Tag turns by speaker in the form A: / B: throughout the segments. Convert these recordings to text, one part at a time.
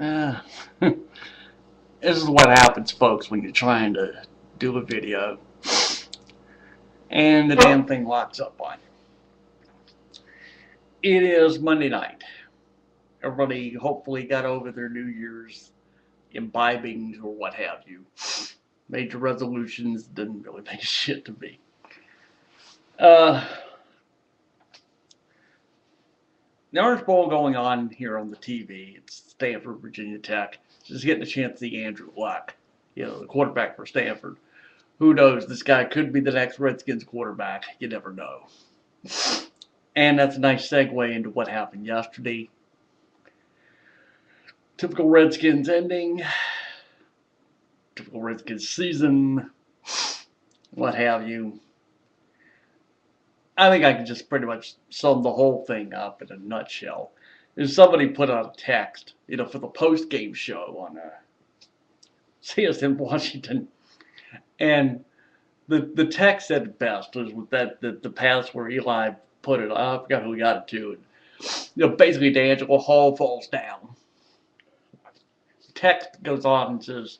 A: Uh, this is what happens, folks, when you're trying to do a video and the damn thing locks up on you. It is Monday night. Everybody hopefully got over their New Year's imbibings or what have you. Major resolutions didn't really make shit to me. Uh, the Orange Bowl going on here on the TV. It's Stanford, Virginia Tech. Just getting a chance to see Andrew Luck, the quarterback for Stanford. Who knows? This guy could be the next Redskins quarterback. You never know. And that's a nice segue into what happened yesterday. Typical Redskins ending. Typical Redskins season. What have you. I think I can just pretty much sum the whole thing up in a nutshell. Is somebody put out a text, for the post-game show on CSN Washington, and the text said it best was with the pass where Eli put it. I forgot who he got it to. And, basically D'Angelo Hall falls down. The text goes on and says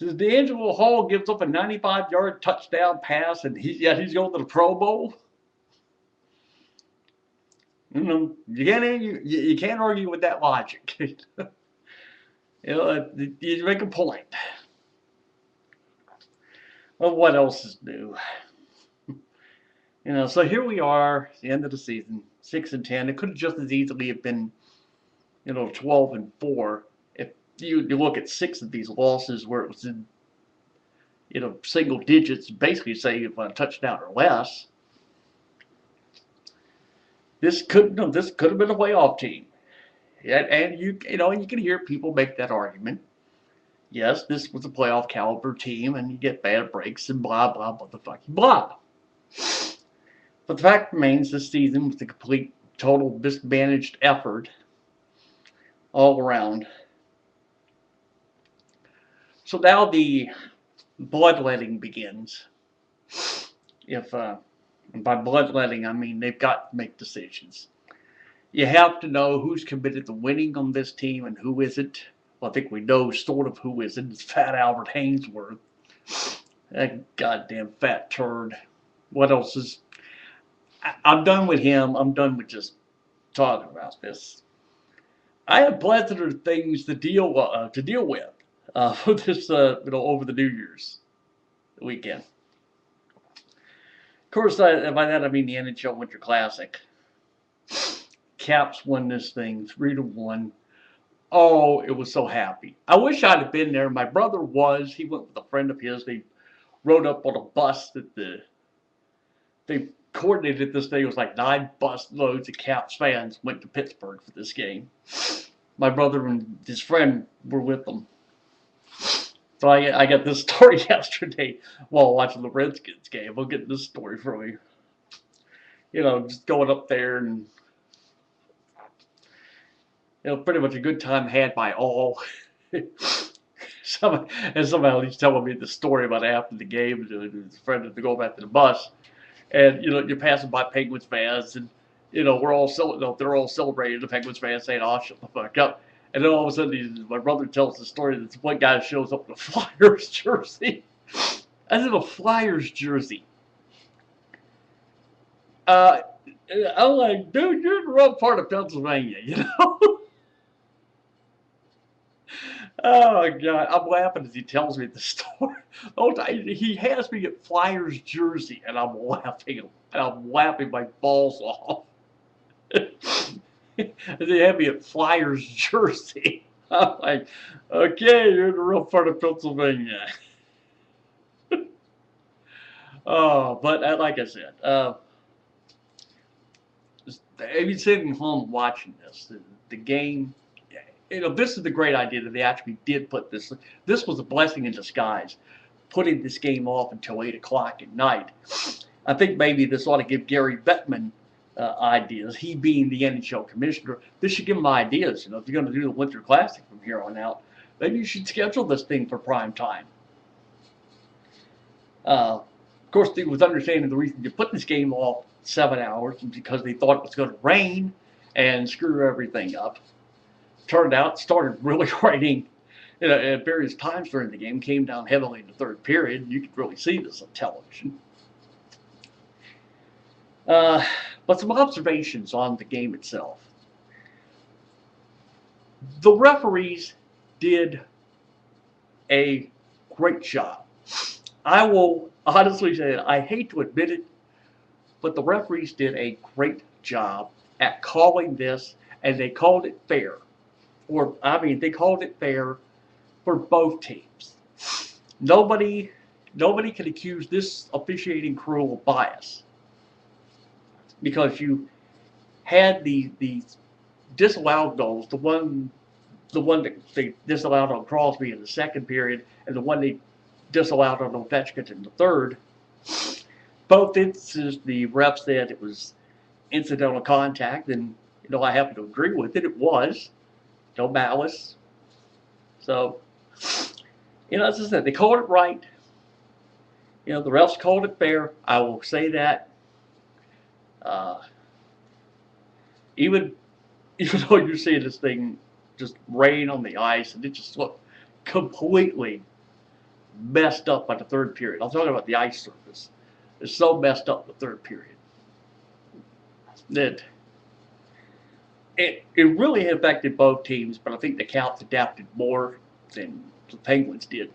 A: D'Angelo Hall gives up a 95-yard touchdown pass, and he's going to the Pro Bowl. You can't argue with that logic. You make a point. Well, what else is new? So here we are, the end of the season, 6-10. It could have just as easily have been, 12-4. If you look at 6 of these losses where it was in, single digits, basically say a touchdown or less. This could have been a playoff team, and you can hear people make that argument. Yes, this was a playoff caliber team, and you get bad breaks and blah blah blah the fucking blah. But the fact remains, this season was a complete, total mismanaged effort all around. So now the bloodletting begins. And by bloodletting, I mean they've got to make decisions. You have to know who's committed to winning on this team and who isn't. Well, I think we know sort of who isn't. It's Fat Albert Hainsworth. That goddamn fat turd. What else is... I'm done with him. I'm done with just talking about this. I have pleasanter things to deal with for this over the New Year's weekend. Of course, by that I mean the NHL Winter Classic. Caps won this thing 3-1. Oh, it was so happy. I wish I'd have been there. My brother was. He went with a friend of his. They rode up on a bus that they coordinated this thing. It was like 9 bus loads of Caps fans went to Pittsburgh for this game. My brother and his friend were with them. So I got this story yesterday while watching the Redskins game. I'll get this story from you. Just going up there and, pretty much a good time had by all. Somehow he's telling me the story about after the game, his friend to go back to the bus, and you're passing by Penguins fans, and they're all celebrating. The Penguins fans saying, "Oh, shut the fuck up." And then all of a sudden, my brother tells the story that this one guy shows up in a Flyers jersey. As in a Flyers jersey. I'm like, dude, you're in the wrong part of Pennsylvania, Oh, God. I'm laughing as he tells me the story. He has me at Flyers jersey, and I'm laughing. And I'm laughing my balls off. They had me at Flyers jersey. I'm like, okay, you're in the real part of Pennsylvania. But like I said, maybe sitting home watching the game, this is the great idea that they actually did put this. This was a blessing in disguise, putting this game off until 8 o'clock at night. I think maybe this ought to give Gary Bettman ideas. He being the NHL commissioner, this should give him ideas. If you're going to do the Winter Classic from here on out, maybe you should schedule this thing for prime time. Of course, it was understanding the reason you put this game off 7 hours was because they thought it was going to rain and screw everything up. turned out, started really raining at various times during the game, came down heavily in the third period. You could really see this on television. But some observations on the game itself. The referees did a great job. I will honestly say that I hate to admit it, but the referees did a great job at calling this, and they called it fair. They called it fair for both teams. Nobody can accuse this officiating crew of bias, because you had the disallowed goals, the one that they disallowed on Crosby in the second period, and the one they disallowed on Ovechkin in the third. Both instances, the ref said it was incidental contact, and I happen to agree with it. It was no malice. So, as I said, they called it right. The refs called it fair. I will say that. Even though you see this thing just rain on the ice, and it just looked completely messed up by the third period. I'm talking about the ice surface. It's so messed up in the third period that it really affected both teams, but I think the Caps adapted more than the Penguins did.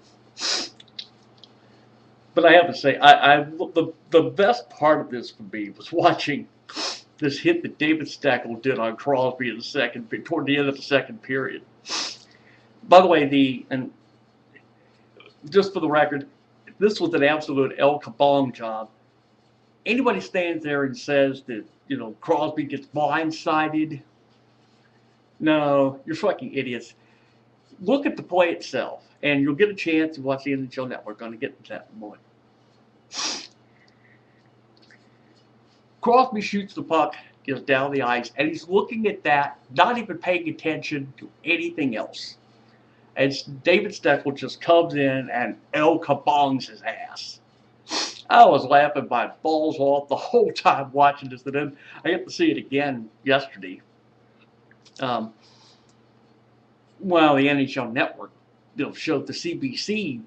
A: But I have to say, the best part of this for me was watching this hit that David Steckel did on Crosby toward the end of the second period. By the way, and just for the record, this was an absolute El Kabong job. Anybody stands there and says that Crosby gets blindsided, no, you're fucking idiots. Look at the play itself, and you'll get a chance to watch the NHL Network. Going to get to that in a moment. Crosby shoots the puck, gets down the ice, and he's looking at that, not even paying attention to anything else. And David Steckel just comes in and El Kabongs his ass. I was laughing my balls off the whole time watching this, and then I get to see it again yesterday. The NHL Network, showed the CBC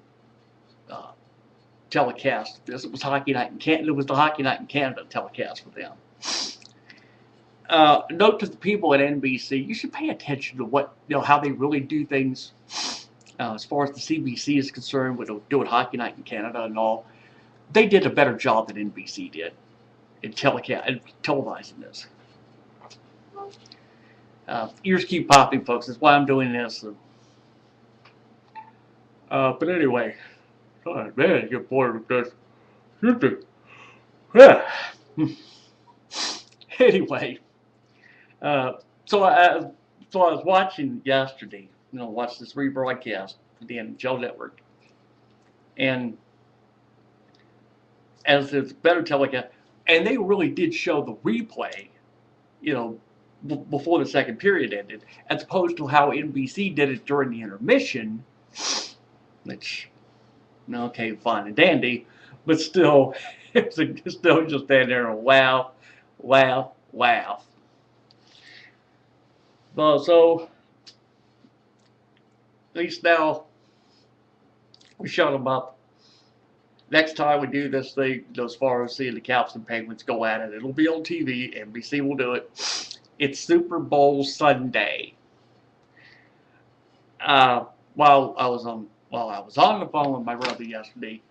A: telecast. It was Hockey Night in Canada. It was the Hockey Night in Canada telecast for them. Note to the people at NBC: you should pay attention to what how they really do things. As far as the CBC is concerned, with doing Hockey Night in Canada and all, they did a better job than NBC did in televising this. Ears keep popping, folks. That's why I'm doing this. But anyway, oh man, you get bored with this. Yeah. Anyway, so I was watching yesterday. Watched this rebroadcast of the NHL Network, and as it's better telecast, and they really did show the replay, before the second period ended, as opposed to how NBC did it during the intermission, which, okay, fine and dandy, but still, it's still just stand there and laugh. Well, so, at least now, we shut them up. Next time we do this thing, as far as seeing the Caps and Penguins go at it, it'll be on TV. NBC will do it. It's Super Bowl Sunday. While I was on the phone with my brother yesterday,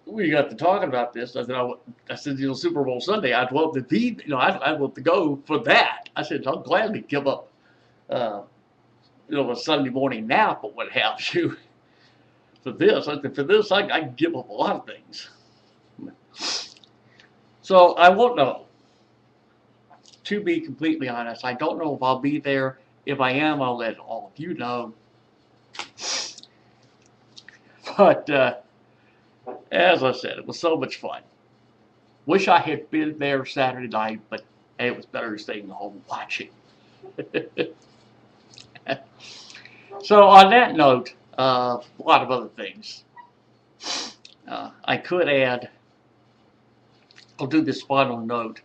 A: we got to talking about this. I said, Super Bowl Sunday, I'd love to be, I'd love to go for that. I said, I'll gladly give up, a Sunday morning nap or what have you. For this, I can give up a lot of things. So I won't know. To be completely honest, I don't know if I'll be there. If I am, I'll let all of you know. But as I said, it was so much fun. Wish I had been there Saturday night, but it was better staying home watching. So on that note, a lot of other things. I could add, I'll do this final note.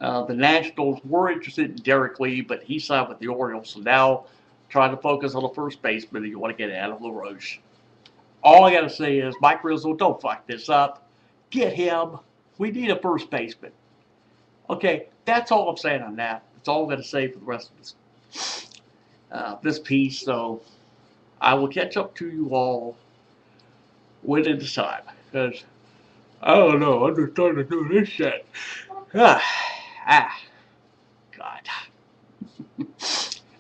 A: The Nationals were interested in Derek Lee, but he signed with the Orioles, so now trying to focus on the first baseman, and you want to get Adam LaRoche. All I got to say is, Mike Rizzo, don't fuck this up. Get him. We need a first baseman. Okay, that's all I'm saying on that. That's all I'm going to say for the rest of this piece. So I will catch up to you all when it is time. Because I don't know, I'm just trying to do this shit. God.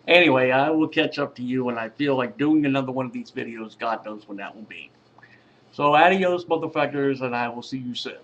A: Anyway, I will catch up to you when I feel like doing another one of these videos. God knows when that will be. So adios, motherfuckers, and I will see you soon.